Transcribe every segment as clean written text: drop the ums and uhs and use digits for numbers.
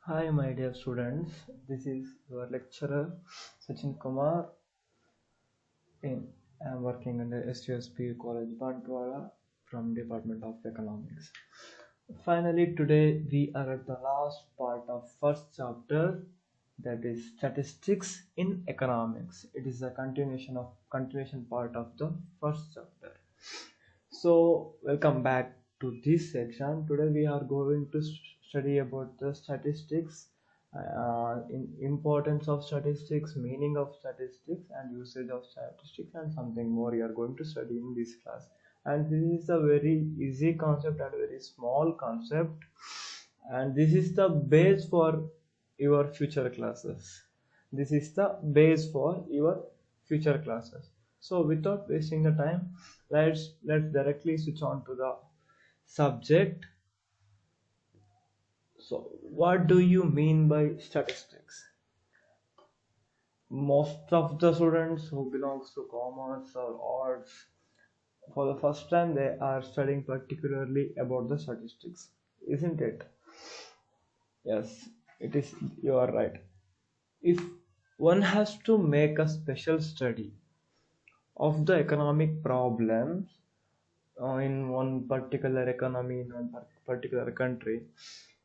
Hi, my dear students. This is your lecturer Sachin Kumar. I'm working in the SUSP College Bantwala from Department of Economics. Finally, today we are at the last part of first chapter, that is statistics in economics. It is a continuation part of the first chapter. So, welcome back to this section. Today we are going to study about the statistics, in importance of statistics, meaning of statistics, and usage of statistics, and something more we are going to study in this class. And this is a very easy concept and very small concept, and this is the base for your future classes. This is the base for your future classes. So without wasting the time, let's directly switch on to the subject. So what do you mean by statistics? Most of the students who belongs to commerce or arts, for the first time they are studying particularly about the statistics, isn't it? Yes, it is. You are right. If one has to make a special study of the economic problems in one particular economy in one particular country,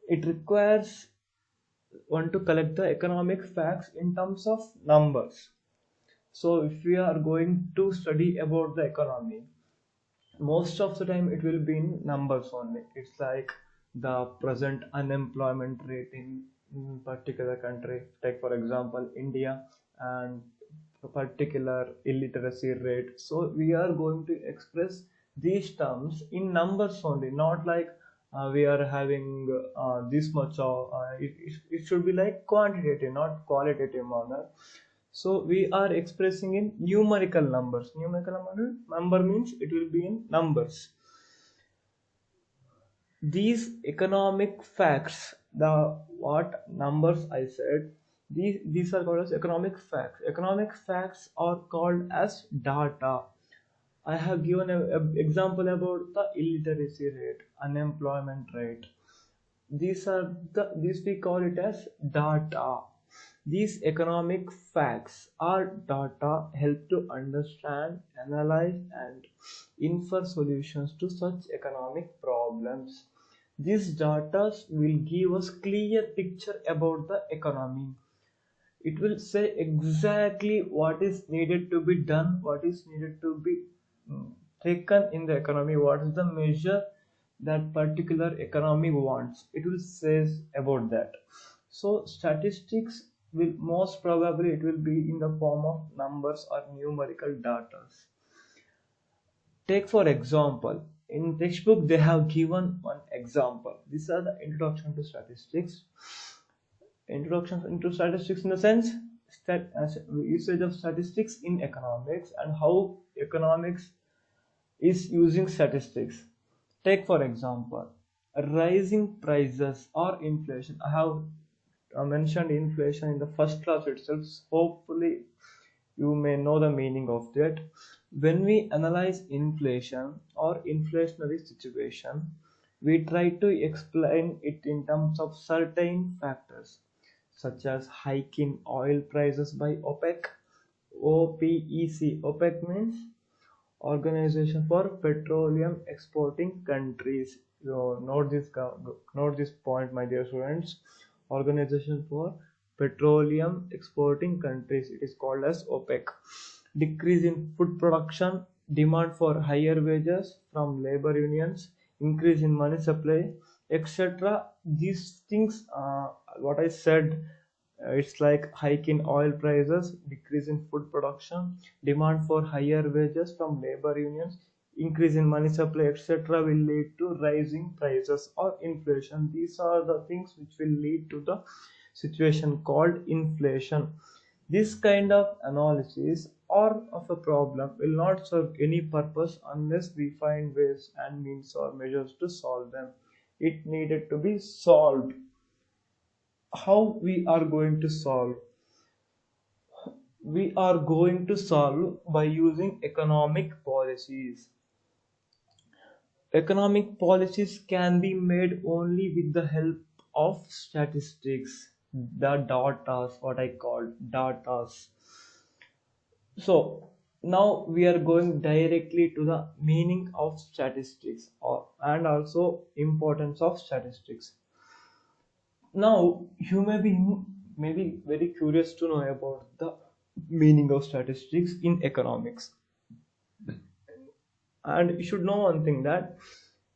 it requires one to collect the economic facts in terms of numbers. So if we are going to study about the economy, most of the time it will be in numbers only. It's like the present unemployment rate in particular country, take for example India, and a particular illiteracy rate. So we are going to express these terms in numbers only, not like we are having this much of it should be like quantitative, not qualitative manner. So we are expressing in numerical numbers. Number means it will be in numbers. These economic facts, the what numbers I said, these are called as economic facts. Economic facts are called as data. I have given a example about the illiteracy rate, unemployment rate. These we call it as data. These economic facts or data help to understand, analyze, and infer solutions to such economic problems. These data will give us clear picture about the economy. It will say exactly what is needed to be done, what is needed to be mm, taken in the economy, what is the measure that particular economy wants. It will says about that. So statistics will most probably it will be in the form of numbers or numerical data. Take for example, in textbook they have given one example. These are the introduction to statistics. Introduction into statistics in the sense usage of statistics in economics and how economics is using statistics. Take for example, rising prices or inflation. I have mentioned inflation in the first class itself. Hopefully you may know the meaning of that. When we analyze inflation or inflationary situation, we try to explain it in terms of certain factors such as hike in oil prices by OPEC. OPEC. OPEC means Organization for Petroleum Exporting Countries. So note this point, my dear students. Organization for Petroleum Exporting Countries. It is called as OPEC. Decrease in food production, demand for higher wages from labor unions, increase in money supply, etc. These things, what I said, it's like hike in oil prices, decrease in food production, demand for higher wages from labor unions, increase in money supply, etc. will lead to rising prices or inflation. These are the things which will lead to the situation called inflation. This kind of analysis or of a problem will not serve any purpose unless we find ways and means or measures to solve them. It needed to be solved. How we are going to solve? We are going to solve by using economic policies. Economic policies can be made only with the help of statistics, the datas, what I call datas. So now we are going directly to the meaning of statistics and also importance of statistics. Now you may be very curious to know about the meaning of statistics in economics. And you should know one thing, that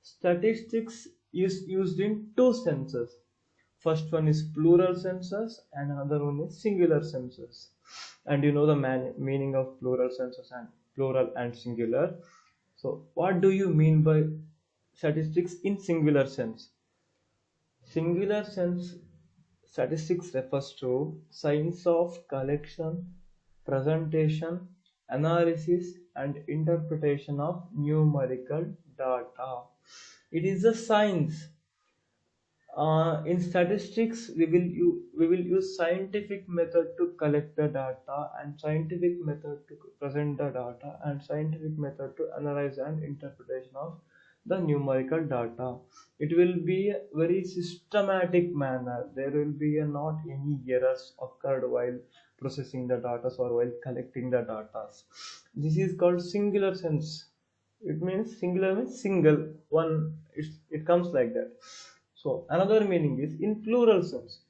statistics is used in two senses. First one is plural senses and another one is singular senses. And you know the meaning of plural senses and plural and singular. So what do you mean by statistics in singular sense? Singular sense, statistics refers to science of collection, presentation, analysis, and interpretation of numerical data. It is a science. In statistics, we will use scientific method to collect the data, and scientific method to present the data, and scientific method to analyze and interpretation of the numerical data. It will be a very systematic manner. There will be not any errors occurred while processing the data or while collecting the data. This is called singular sense. It means singular means single one. It comes like that. So another meaning is in plural sense.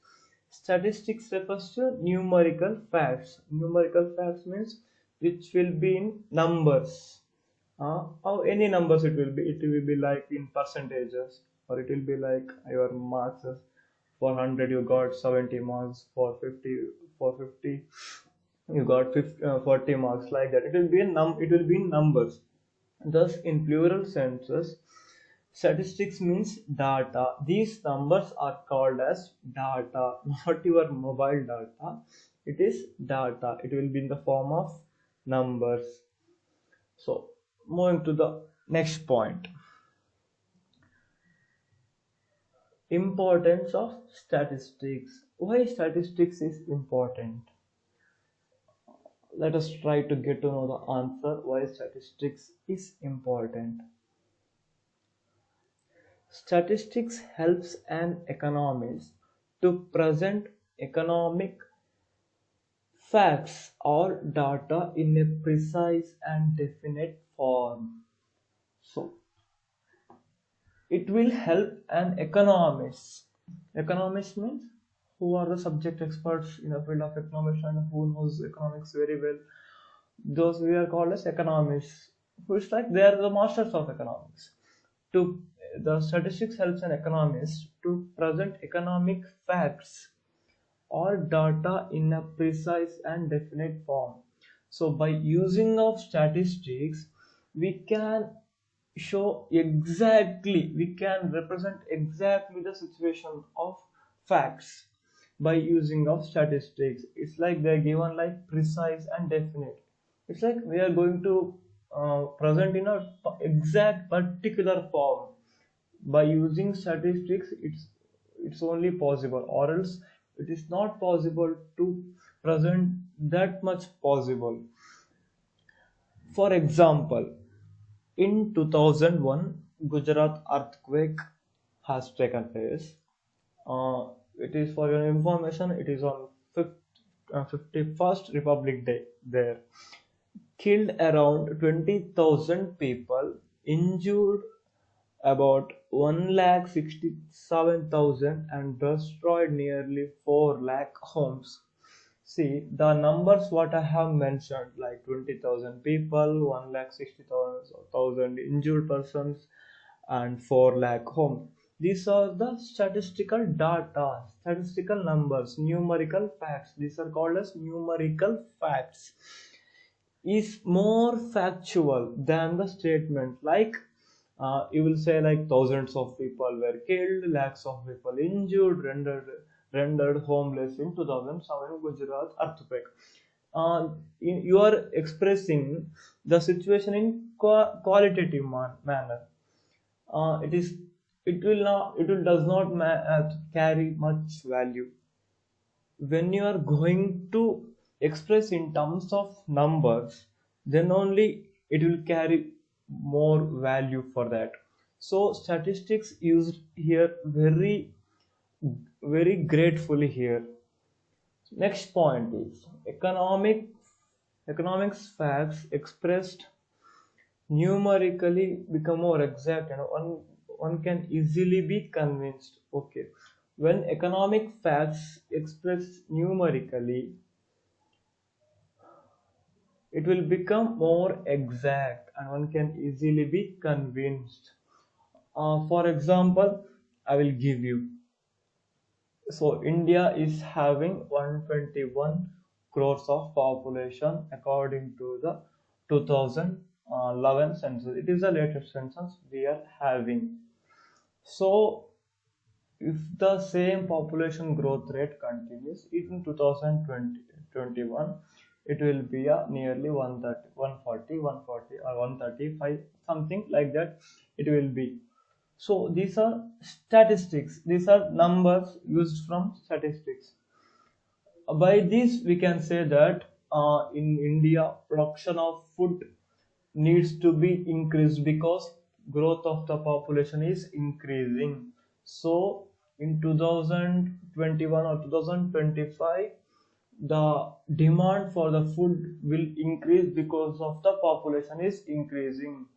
Statistics refers to numerical facts. Numerical facts means which will be in numbers. How any numbers it will be. It will be like in percentages, or it will be like your marks. For 100 you got 70 marks. For 50 you got 40 marks, like that. It will be in numbers. Thus, in plural senses, statistics means data. These numbers are called as data, not your mobile data. It is data. It will be in the form of numbers. So, moving to the next point. Importance of statistics. Why statistics is important? Let us try to get to know the answer why statistics is important. Statistics helps an economist to present economic facts or data in a precise and definite form. So, it will help an economist. Economist means who are the subject experts in the field of economics and who knows economics very well. Those we are called as economists. Who is like they are the masters of economics. To the statistics helps an economist to present economic facts or data in a precise and definite form. So by using of statistics, we can we can represent exactly the situation of facts by using of statistics. It's like they're given like precise and definite. It's like we are going to present in a exact particular form. By using statistics, it's only possible, or else it is not possible to present that much possible. For example, in 2001, Gujarat earthquake has taken place. It is for your information. It is on 51st Republic Day. There, killed around 20,000 people, injured about 1,67,000, and destroyed nearly 4 lakh homes. See the numbers what I have mentioned, like 20,000 people, 1,60,000 injured persons, and 4 lakh homes. These are the statistical data, statistical numbers, numerical facts. These are called as numerical facts. Is more factual than the statement, like you will say like thousands of people were killed, lakhs of people injured, rendered homeless in 2007 Gujarat earthquake. You are expressing the situation in qualitative manner. It is it will not it will does not carry much value. When you are going to express in terms of numbers, then only it will carry more value for that. So statistics used here very very gratefully here. Next point is economics facts expressed numerically become more exact, and one can easily be convinced. Okay, when economic facts expressed numerically, it will become more exact and one can easily be convinced. For example, I will give you. So India is having 121 crores of population according to the 2011 census. It is the latest census we are having. So if the same population growth rate continues in 2021, it will be a nearly 130, 140, 140 or 135, something like that it will be. So these are statistics, these are numbers used from statistics. By this we can say that in India production of food needs to be increased because growth of the population is increasing. So in 2021 or 2025, the demand for the food will increase because of the population is increasing.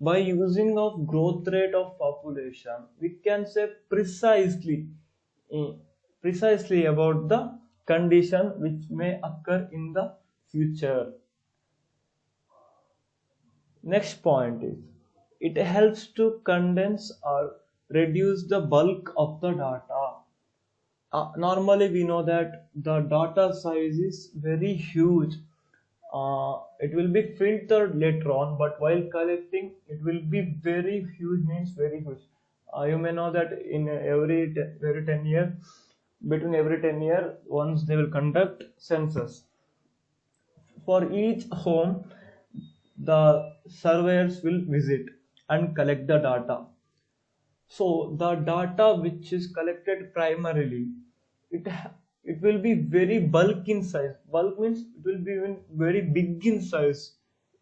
By using of growth rate of population, we can say eh, precisely about the condition which may occur in the future. Next point is it helps to condense or reduce the bulk of the data. Normally we know that the data size is very huge. It will be filtered later on, but while collecting it will be very huge, means very huge. You may know that in every 10 year, between every 10 year once they will conduct census. For each home the surveyors will visit and collect the data. So the data which is collected primarily, it it will be very bulk in size. Bulk means it will be even very big in size.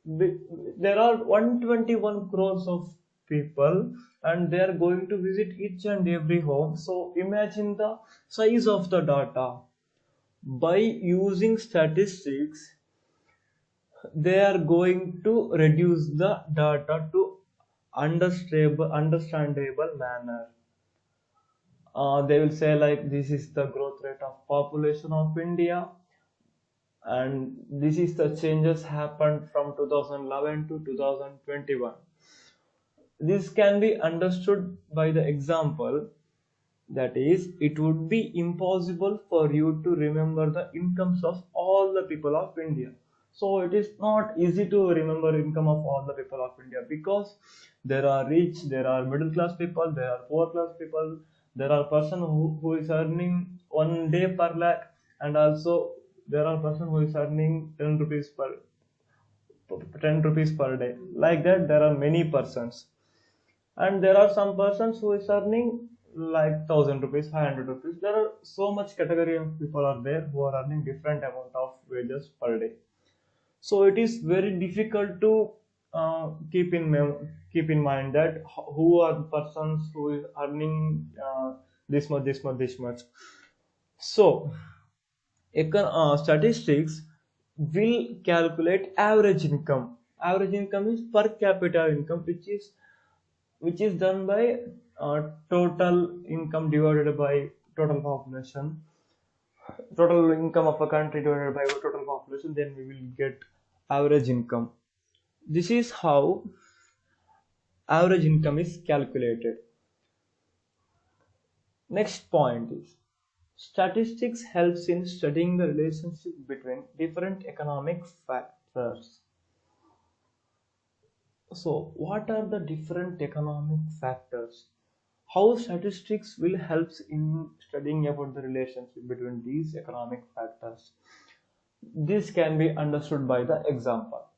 There are 121 crores of people and they are going to visit each and every home. So imagine the size of the data. By using statistics, they are going to reduce the data to understandable manner. They will say like this is the growth rate of population of India and this is the changes happened from 2011 to 2021. This can be understood by the example, that is it would be impossible for you to remember the incomes of all the people of India. So it is not easy to remember income of all the people of India because there are rich, there are middle class people, there are poor class people, there are person who is earning 1 day per lakh, and also there are person who is earning 10 rupees per day. Like that there are many persons, and there are some persons who is earning like 1,000 rupees, 500 rupees. There are so much category of people are there who are earning different amount of wages per day. So it is very difficult to keep in mind that who are the persons who is earning this much. So statistics will calculate average income. Average income is per capita income, which is done by total income divided by total population, total income of a country divided by total population, then we will get average income. This is how average income is calculated. Next point is statistics helps in studying the relationship between different economic factors. So what are the different economic factors? How statistics will help in studying about the relationship between these economic factors? This can be understood by the example.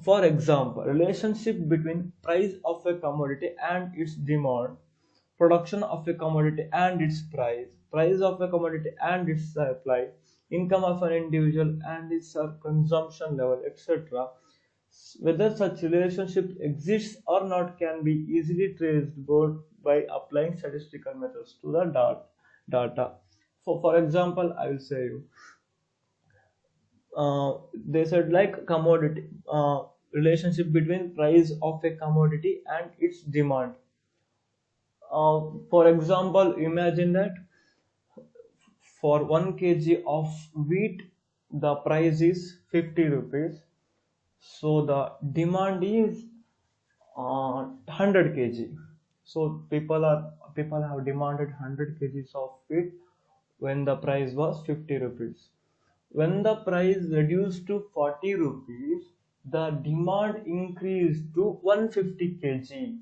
For example, relationship between price of a commodity and its demand, production of a commodity and its price of a commodity and its supply, income of an individual and its consumption level, etc. Whether such relationship exists or not can be easily traced both by applying statistical methods to the data. For example, I will say you, they said like commodity, relationship between price of a commodity and its demand. For example, imagine that for 1 kg of wheat the price is 50 rupees, so the demand is 100 kg. So people have demanded 100 kgs of wheat when the price was 50 rupees. When the price reduced to 40 rupees, the demand increased to 150 kg.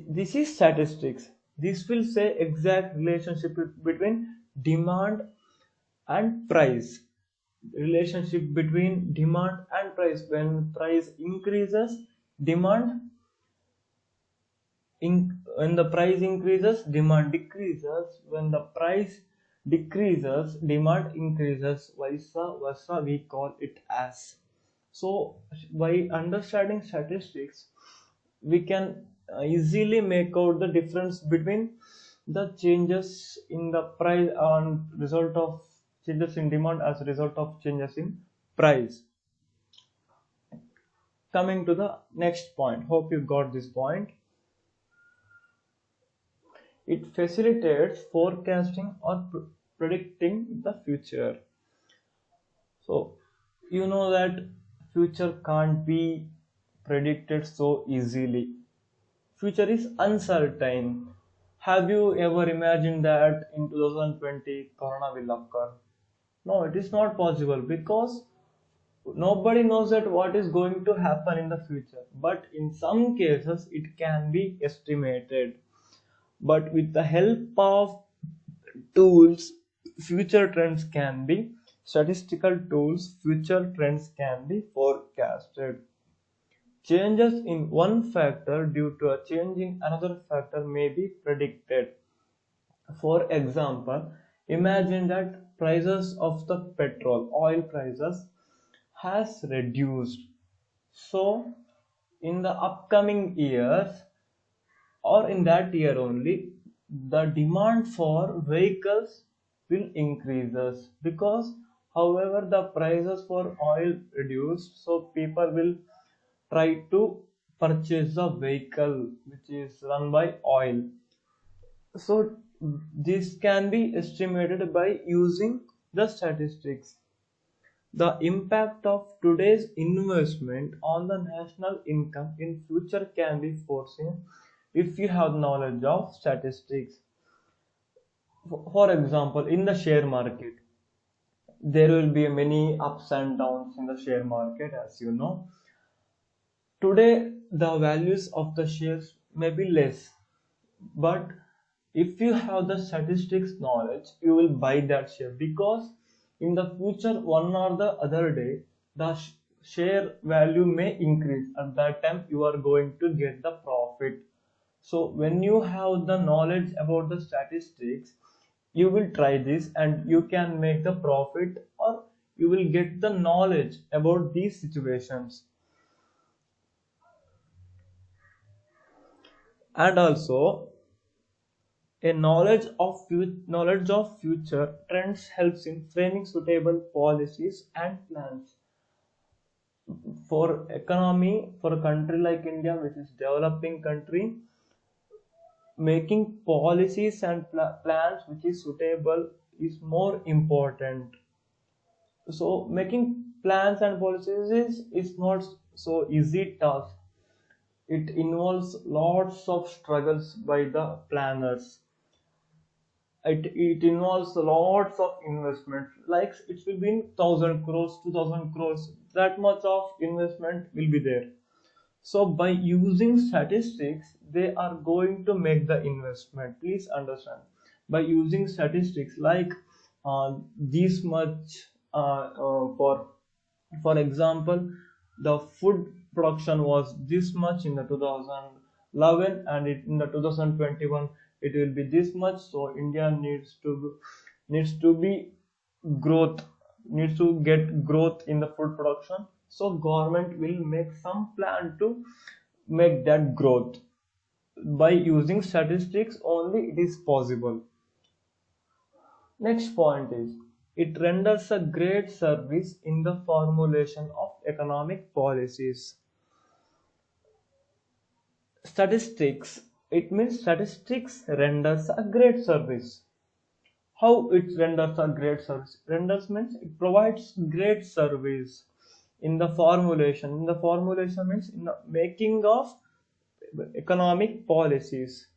This is statistics. This will say exact relationship between demand and price. Relationship between demand and price. When price increases, demand when the price increases, demand decreases. When the price decreases, demand increases. Vice versa, we call it as. So by understanding statistics, we can easily make out the difference between the changes in the price on result of changes in demand as a result of changes in price. Coming to the next point, hope you got this point. It facilitates forecasting or predicting the future. So you know that future can't be predicted so easily. Future is uncertain. Have you ever imagined that in 2020 corona will occur? No, it is not possible because nobody knows that what is going to happen in the future. But in some cases it can be estimated. But with the help of tools, future trends can be statistical tools, future trends can be forecasted. Changes in one factor due to a change in another factor may be predicted. For example, imagine that prices of the oil prices has reduced. So in the upcoming years or in that year only, the demand for vehicles will increases because however the prices for oil reduced, so people will try to purchase a vehicle which is run by oil. So this can be estimated by using the statistics. The impact of today's investment on the national income in future can be foreseen if you have knowledge of statistics. For example, in the share market, there will be many ups and downs in the share market, as you know. Today, the values of the shares may be less, but if you have the statistics knowledge, you will buy that share because in the future, one or the other day, the share value may increase. At that time, you are going to get the profit. So when you have the knowledge about the statistics, you will try this and you can make the profit, or you will get the knowledge about these situations. And also a knowledge of future trends helps in framing suitable policies and plans. For economy, for a country like India, which is developing country, making policies and plans which is suitable is more important. So making plans and policies is not so easy task. It involves lots of struggles by the planners. It involves lots of investment, like it will be in 1000 crores, 2000 crores, that much of investment will be there. So by using statistics, they are going to make the investment. Please understand. By using statistics, like this much, for example, the food production was this much in the 2011, and in the 2021 it will be this much. So India needs to be growth, needs to get growth in the food production. So government will make some plan to make that growth. By using statistics only it is possible. Next point is, it renders a great service in the formulation of economic policies. Statistics, it means statistics renders a great service. How it renders a great service? Renders means it provides great service in the formulation. In the formulation means in the making of economic policies.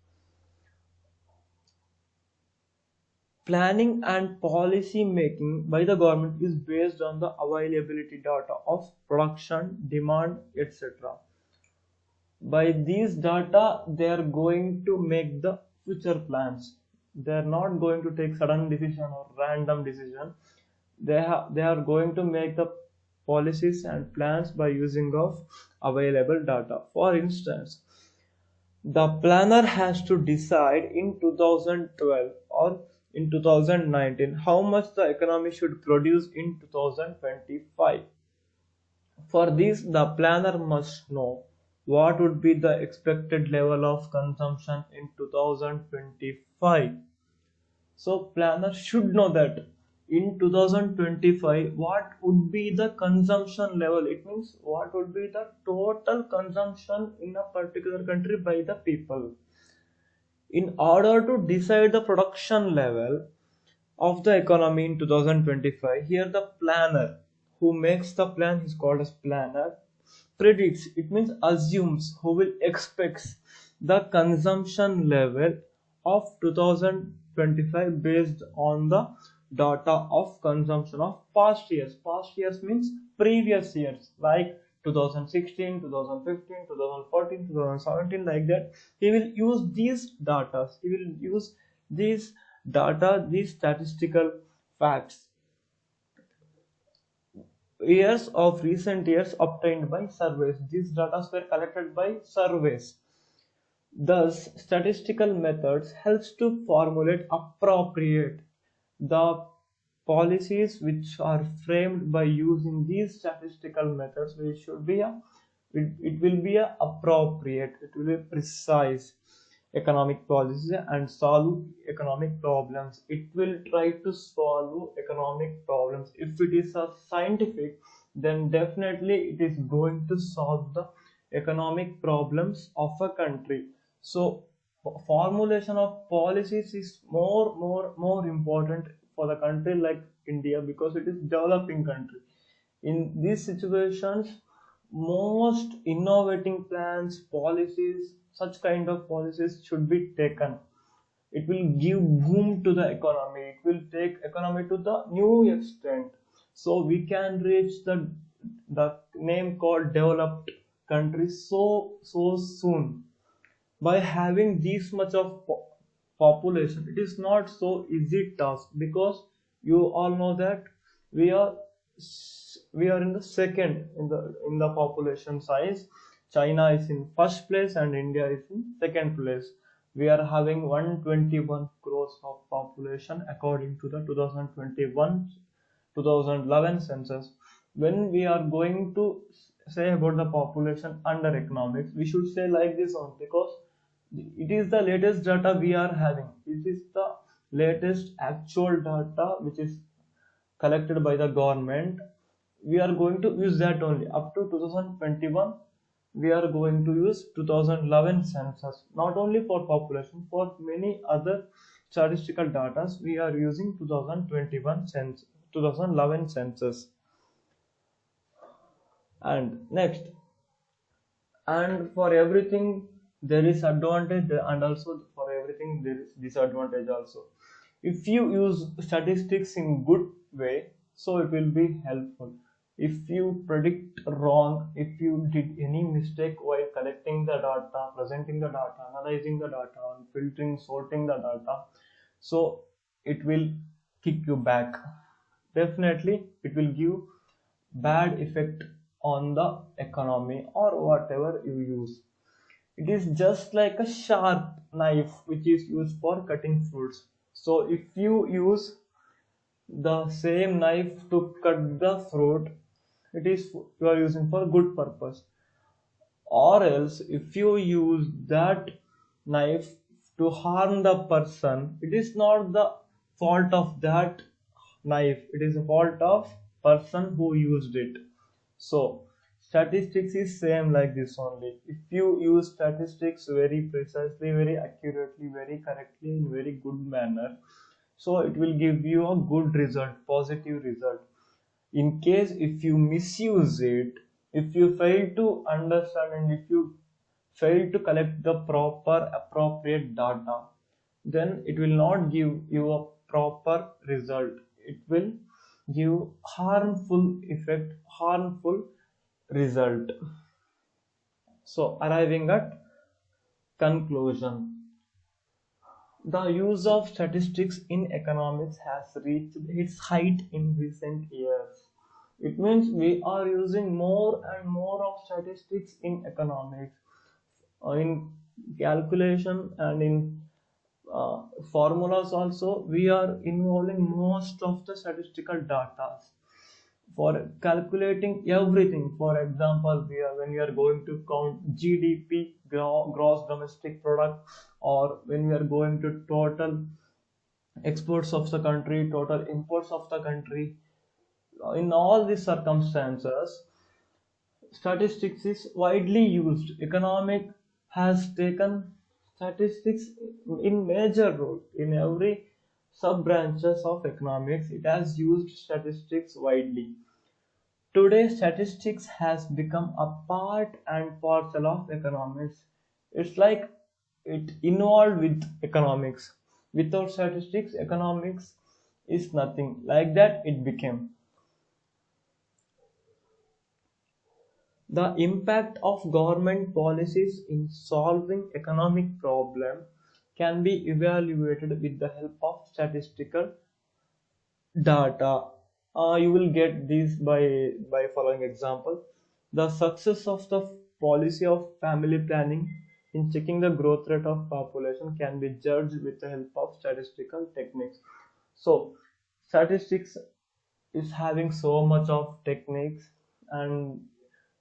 Planning and policy making by the government is based on the availability data of production, demand, etc. By these data, they are going to make the future plans. They are not going to take sudden decision or random decision. They are going to make the policies and plans by using of available data. For instance, the planner has to decide in 2012 or in 2019 how much the economy should produce in 2025. For this, the planner must know what would be the expected level of consumption in 2025. So planner should know that in 2025 what would be the consumption level. It means what would be the total consumption in a particular country by the people. In order to decide the production level of the economy in 2025, here the planner who makes the plan is called as planner, predicts, it means assumes, who will expects the consumption level of 2025 based on the data of consumption of past years. Past years means previous years, like 2016, 2015, 2014, 2017, like that. He will use these data, he will use these data, these statistical facts, years of recent years obtained by surveys. These data were collected by surveys. Thus, statistical methods helps to formulate appropriate the policies which are framed by using these statistical methods, which should be it will be appropriate, it will be precise economic policies and solve economic problems. It will try to solve economic problems. If it is a scientific, then definitely it is going to solve the economic problems of a country. So formulation of policies is more important for the country like India, because it is developing country. In these situations, most innovating plans, policies, such kind of policies should be taken. It will give boom to the economy, it will take economy to the new extent, so we can reach the name called developed countries so soon. By having this much of population, it is not so easy task, because you all know that we are we are in the second in the population size. China is in first place and India is in second place. We are having 121 crores of population according to the 2021 2011 census. When we are going to say about the population under economics, we should say like this only, because it is the latest data we are having. This is the latest actual data which is collected by the government. We are going to use that only up to 2021. We are going to use 2011 census, not only for population, for many other statistical data we are using 2021 census, 2011 census. And next, and for everything there is advantage, and also for everything there is disadvantage also. If you use statistics in good way, so it will be helpful. If you predict wrong, if you did any mistake while collecting the data, presenting the data, analyzing the data, and filtering, sorting the data, so it will kick you back. Definitely it will give bad effect on the economy or whatever you use. It is just like a sharp knife which is used for cutting fruits. So if you use the same knife to cut the fruit, it is you are using for good purpose. Or else if you use that knife to harm the person, it is not the fault of that knife, it is the fault of person who used it. So statistics is same like this only. If you use statistics very precisely, very accurately, very correctly, in very good manner, so it will give you a good result, positive result. In case if you misuse it, if you fail to understand and if you fail to collect the proper appropriate data, then it will not give you a proper result. It will give harmful effect, harmful result. So arriving at conclusion, the use of statistics in economics has reached its height in recent years. It means we are using more and more of statistics in economics, in calculation and in formulas also. We are involving most of the statistical data for calculating everything. For example, when we are going to count GDP, gross domestic product, or when we are going to total exports of the country, total imports of the country. In all these circumstances, statistics is widely used. Economic has taken statistics in major role in every sub branches of economics. It has used statistics widely. Today, statistics has become a part and parcel of economics. It's like it involved with economics. Without statistics, economics is nothing. Like that, it became. The impact of government policies in solving economic problem can be evaluated with the help of statistical data. You will get this by following example. The success of the policy of family planning in checking the growth rate of population can be judged with the help of statistical techniques. So statistics is having so much of techniques, and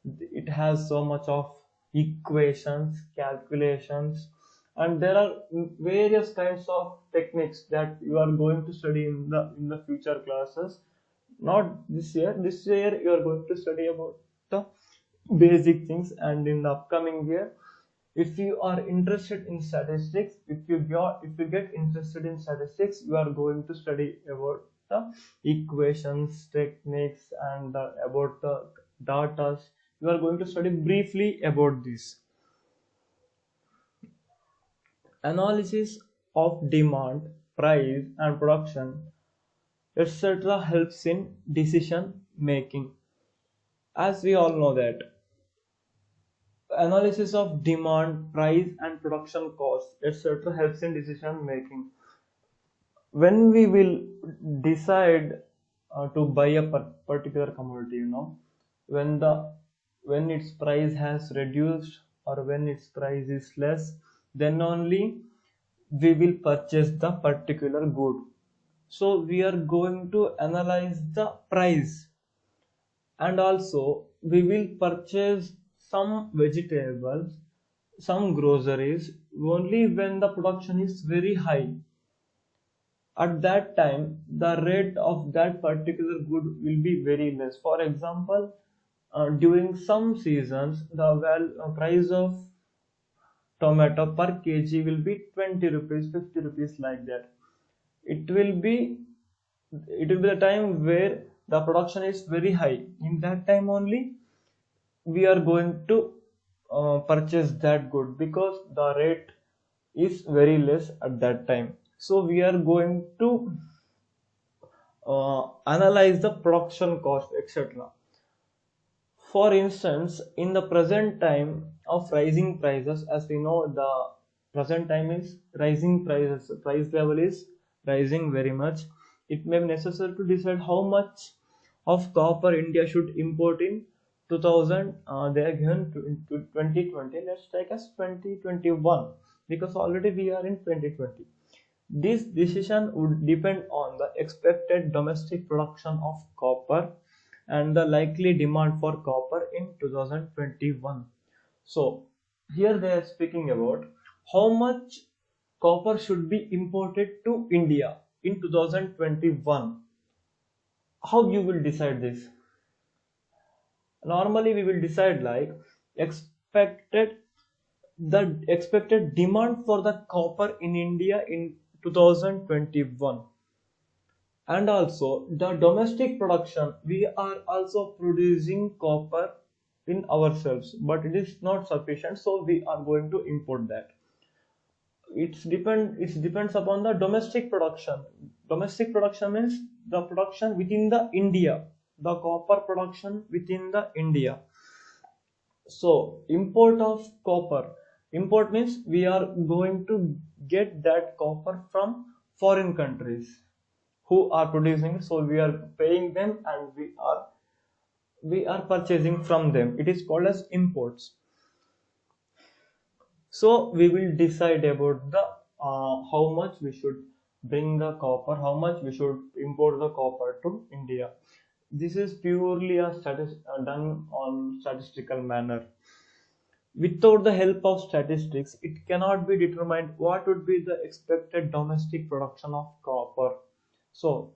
it has so much of equations, calculations, and there are various kinds of techniques that you are going to study in the future classes. Not this year. This year you are going to study about the basic things, and in the upcoming year, if you are interested in statistics, if you get interested in statistics, you are going to study about the equations, techniques, and about the data. You are going to study briefly about this. Analysis of demand, price, and production, etc. helps in decision making. As we all know that analysis of demand, price, and production costs, etc. helps in decision making. When we will decide to buy a particular commodity, when its price has reduced or when its price is less, then only we will purchase the particular good. So we are going to analyze the price, and also we will purchase some vegetables, some groceries only when the production is very high. At that time, the rate of that particular good will be very less. For example, during some seasons, the price of tomato per kg will be 20 rupees, 50 rupees, like that. It will be the time where the production is very high. In that time only we are going to purchase that good, because the rate is very less at that time. So we are going to analyze the production cost, etc. For instance, in the present time of rising prices, as we know, the present time is rising prices, price level is rising very much. It may be necessary to decide how much of copper India should import in 2000. They are given to 2020. Let's take as 2021, because already we are in 2020. This decision would depend on the expected domestic production of copper and the likely demand for copper in 2021. So here they are speaking about how much copper should be imported to India in 2021. How you will decide this? Normally we will decide like expected the expected demand for the copper in India in 2021, and also the domestic production. We are also producing copper in ourselves, but it is not sufficient, so we are going to import that. It depends upon the domestic production. Domestic production means the production within the India, the copper production within the India. So import of copper. Import means we are going to get that copper from foreign countries who are producing it. So we are paying them and we are purchasing from them. It is called as imports. So we will decide about the how much we should bring the copper, how much we should import the copper to India. This is purely done on statistical manner. Without the help of statistics, it cannot be determined what would be the expected domestic production of copper. So,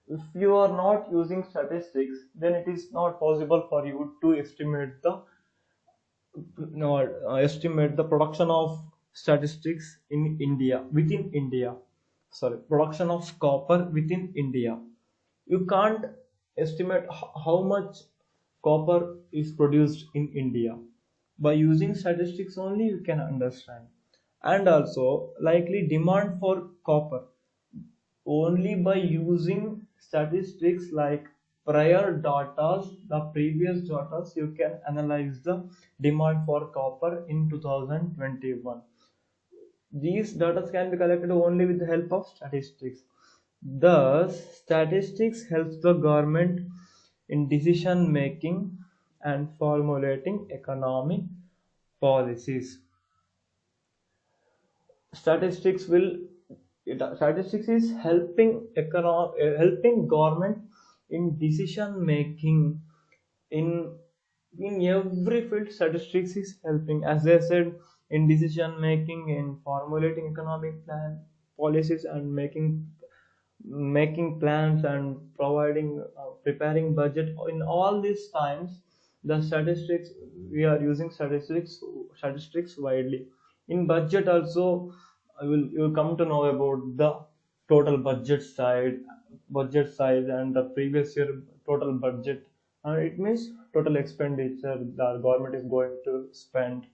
if you are not using statistics, then it is not possible for you to estimate the no, estimate the production of statistics in India within India. Sorry, production of copper within India. You can't estimate how much copper is produced in India. By using statistics only you can understand. And also likely demand for copper. Only by using statistics like prior data, the previous data, you can analyze the demand for copper in 2021. These data can be collected only with the help of statistics. Thus, statistics helps the government in decision making and formulating economic policies. Statistics is helping government in decision making in every field. Statistics is helping, as I said, in decision making, in formulating economic plan policies, and making plans and preparing budget. In all these times, the statistics we are using statistics widely. In budget also, you will come to know about the total budget size and the previous year total budget. It means total expenditure the government is going to spend,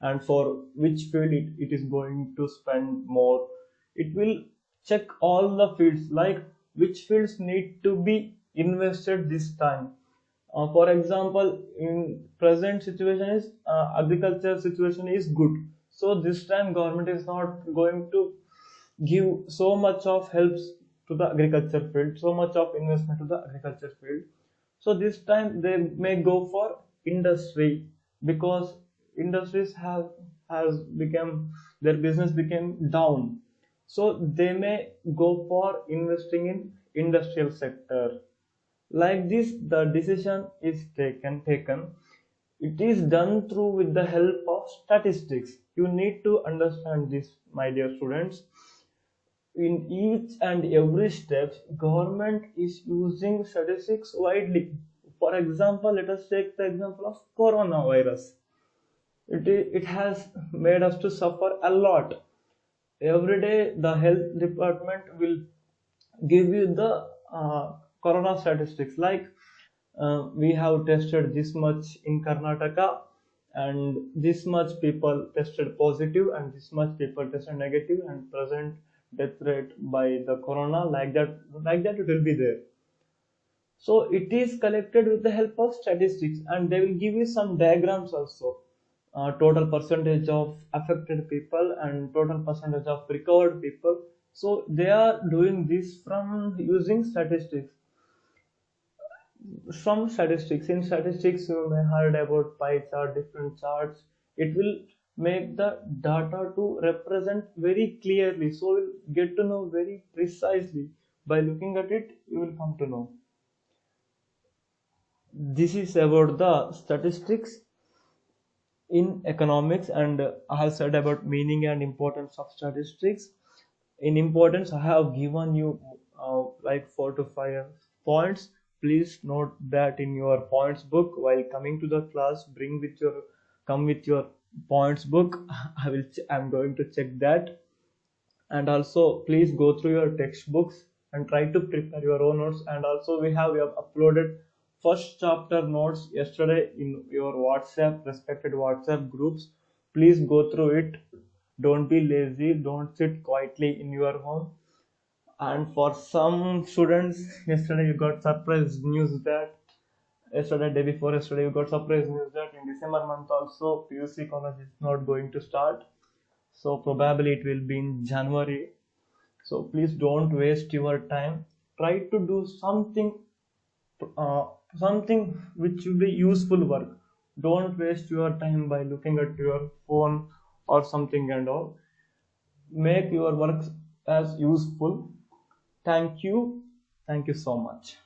and for which field it is going to spend more. It will check all the fields, like which fields need to be invested this time. For example, in present situation is agriculture situation is good, so this time government is not going to give so much of helps to the agriculture field, so much of investment to the agriculture field. So this time they may go for industry, because industries have has become, their business became down, so they may go for investing in industrial sector. Like this the decision is taken. It is done through with the help of statistics. You need to understand this, my dear students. In each and every step, government is using statistics widely. For example, let us take the example of coronavirus. It has made us to suffer a lot. Every day the health department will give you the corona statistics, like we have tested this much in Karnataka, and this much people tested positive, and this much people tested negative, and present death rate by the corona, like that it will be there. So it is collected with the help of statistics, and they will give you some diagrams also. Total percentage of affected people and total percentage of recovered people. So they are doing this from using statistics. Some statistics. In statistics, you may heard about pie chart, different charts. It will make the data to represent very clearly. So you'll get to know very precisely. By looking at it, you will come to know. This is about the statistics. in economics, and I have said about meaning and importance of statistics. In importance, I have given you like 4 to 5 points. Please note that in your points book while coming to the class. Come with your points book. I'm going to check that. And also please go through your textbooks and try to prepare your own notes. And also we have uploaded first chapter notes yesterday in your whatsapp respected whatsapp groups. Please go through it. Don't be lazy, don't sit quietly in your home. And for some students, yesterday you got surprise news that day before yesterday you got surprise news that in December month also PUC college is not going to start. So probably it will be in January. So please don't waste your time. Try to do uh, something which will be useful work. Don't waste your time by looking at your phone or something and all. Make your work as useful. Thank you. Thank you so much.